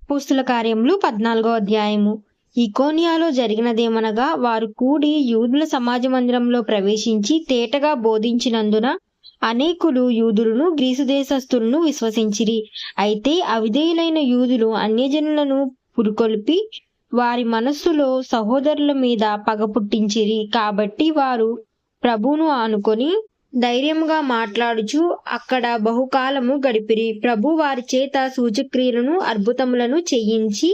అపోస్తుల కార్యములు 14వ అధ్యాయము. ఇకోనియాలో జరిగినదేమనగా, వారు కూడి యూదుల సమాజ మందిరంలో ప్రవేశించి తేటగా బోధించినందున అనేకులు యూదులను గ్రీసు దేశస్థులను విశ్వసించిరి. అయితే అవిధేయులైన యూదులు అన్యజనులను పురుకొల్పి వారి మనస్సులో సహోదరుల మీద పగ పుట్టించిరి. కాబట్టి వారు ప్రభువును ఆనుకొని ధైర్యముగా మాట్లాడుచు అక్కడ బహుకాలము గడిపిరి. ప్రభు వారి చేత సూచక్రియలను అద్భుతములను చేయించి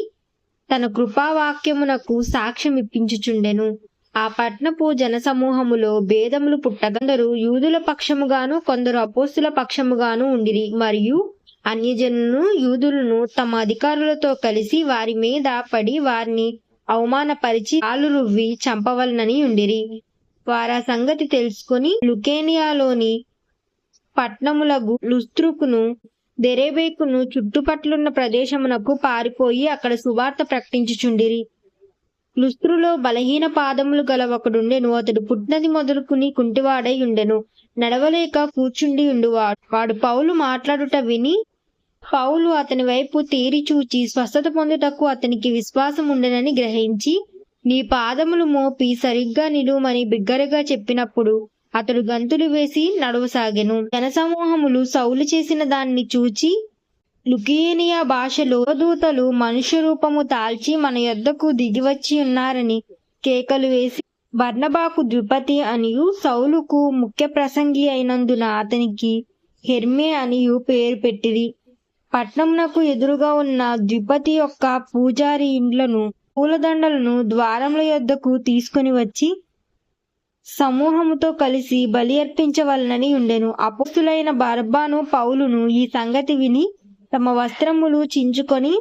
తన కృపావాక్యమునకు సాక్ష్యం ఇప్పించుచుండెను. ఆ పట్టణపు జనసమూహములో భేదములు పుట్టగా కొందరు యూదుల పక్షముగాను కొందరు అపోస్తుల పక్షముగాను ఉండిరి. మరియు అన్యజనులను యూదులను తమ అధికారులతో కలిసి వారి మీద పడి వారిని అవమానపరిచి కాళ్ళు రువ్వి చంపవలనని ఉండిరి. వారా సంగతి తెలుసుకొని లుకేనియాలోని పట్టణములకు లుస్త్రుకును దెరేబేకును చుట్టుపట్లున్న ప్రదేశమునకు పారిపోయి అక్కడ సువార్త ప్రకటించుచుండిరి. లుస్త్రులో బలహీన పాదములు గల ఒకడుండెను. అతడు పుట్టినది మొదలుకుని కుంటివాడై ఉండెను, నడవలేక కూర్చుండి ఉండువాడు. వాడు పౌలు మాట్లాడుట విని పౌలు అతని వైపు తేరి చూచి స్వస్థత పొందుటకు అతనికి విశ్వాసం ఉండెనని గ్రహించి, నీ పాదములు మోపి సరిగ్గా నిలువమని బిగ్గరగా చెప్పినప్పుడు అతడు గంతులు వేసి నడవసాగెను. జనసమూహములు సౌలు చేసిన దాన్ని చూచి లుకియేనియా భాషలో దూతలు మనుష్య రూపము తాల్చి మన యొద్దకు దిగివచ్చి ఉన్నారని కేకలు వేసి బర్నబాకు ద్విపతి అనియు సౌలుకు ముఖ్య ప్రసంగి అయినందున అతనికి హెర్మే అనియు పేరు పెట్టిరి. పట్నమునకు ఎదురుగా ఉన్న ద్విపతి యొక్క పూజారి ఇండ్లను పూలదండలను ద్వారముల యొద్దకు తీసుకుని వచ్చి సమూహముతో కలిసి బలి అర్పించవలనని ఉండెను. అపోస్తులైన బరబ్బను పౌలును ఈ సంగతి విని తమ వస్త్రములు చించుకొని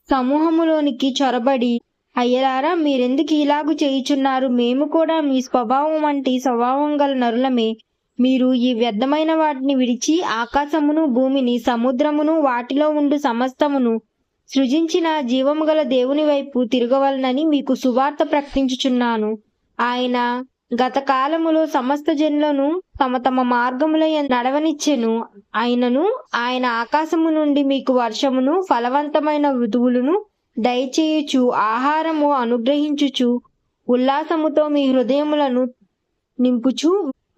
సమూహములోనికి చొరబడి, అయ్యలారా, మీరెందుకు ఇలాగు చేయుచున్నారు? మేము కూడా మీ స్వభావం వంటి స్వభావం గల నరులమే. మీరు ఈ వ్యర్థమైన వాటిని విడిచి ఆకాశమును భూమిని సముద్రమును వాటిలో ఉండు సమస్తమును సృజించిన జీవము గల దేవుని వైపు తిరగవలనని మీకు సువార్త ప్రకటించుచున్నాను. ఆయన గత కాలములో సమస్త జనులను తమ తమ మార్గముల నడవనిచ్చెను. ఆయన ఆకాశము నుండి మీకు వర్షమును ఫలవంతమైన ఋతువులను దయచేయుచు ఆహారము అనుగ్రహించుచు ఉల్లాసముతో మీ హృదయములను నింపుచు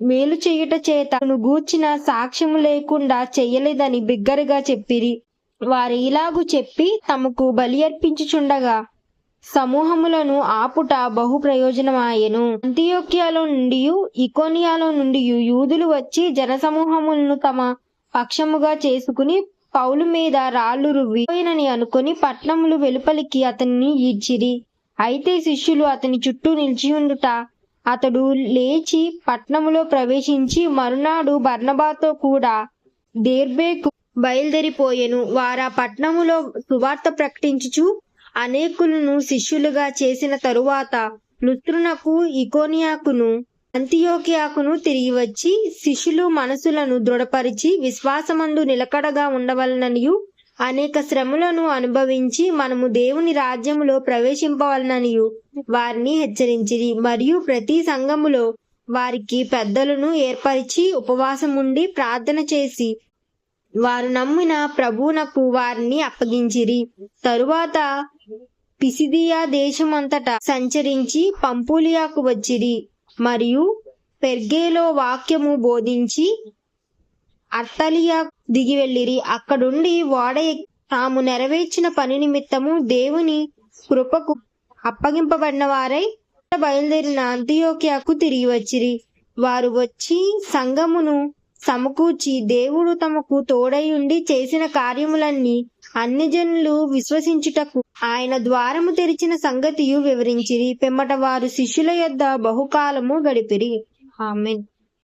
మేలు చేయుట చేత గూర్చిన సాక్ష్యము లేకుండా చెయ్యలేదని బిగ్గరగా చెప్పిరి. వారు ఇలాగు చెప్పి తమకు బలి అర్పించుచుండగా సమూహములను ఆపుట బహు ప్రయోజనమాయెను. అంతియోక్యలో నుండి ఇకోనియాలో నుండి యూదులు వచ్చి జనసమూహములను తమ పక్షముగా చేసుకుని పౌలు మీద రాళ్లు రువ్విపోయినని అనుకుని పట్నములు వెలుపలికి అతనిని ఈడ్చిరి. అయితే శిష్యులు అతని చుట్టూ నిలిచియుండుట అతడు లేచి పట్నములో ప్రవేశించి మరునాడు బర్నబాతో కూడా దెర్బేకు బయలుదేరిపోయెను. వారా పట్నములో సువార్త ప్రకటించుచు అనేకులను శిష్యులుగా చేసిన తరువాత లుస్త్రునకు ఇకోనియాకును అంతియోకియాకును తిరిగి వచ్చి శిష్యులు మనసులను దృఢపరిచి విశ్వాసమందు నిలకడగా ఉండవలననియు అనేక శ్రమలను అనుభవించి మనము దేవుని రాజ్యములో ప్రవేశింపవలననియు వారిని హెచ్చరించిరి. మరియు ప్రతి సంఘములో వారికి పెద్దలను ఏర్పరిచి ఉపవాసముండి ప్రార్థన చేసి వారు నమ్మిన ప్రభువునకు వారిని అప్పగించిరి. తరువాత పిసిదియా దేశమంతటా సంచరించి పంపులియాకు వచ్చిరి. మరియు పెర్గేలో వాక్యము బోధించి అత్తలియా దిగి వెళ్ళిరి. అక్కడుండి ఓడ తాము నెరవేర్చిన పని నిమిత్తము దేవుని కృపకు అప్పగింపబడిన వారై బయలుదేరిన అంతియోకియాకు తిరిగి వచ్చిరి. వారు వచ్చి సంఘమును సమకూర్చి దేవుడు తమకు తోడైయుండి చేసిన కార్యములన్నీ అన్ని జనులు విశ్వసించుటకు ఆయన ద్వారము తెరిచిన సంగతియు వివరించిరి. పిమ్మట వారు శిష్యుల యొద్ద బహుకాలము గడిపిరి. ఆమేన్.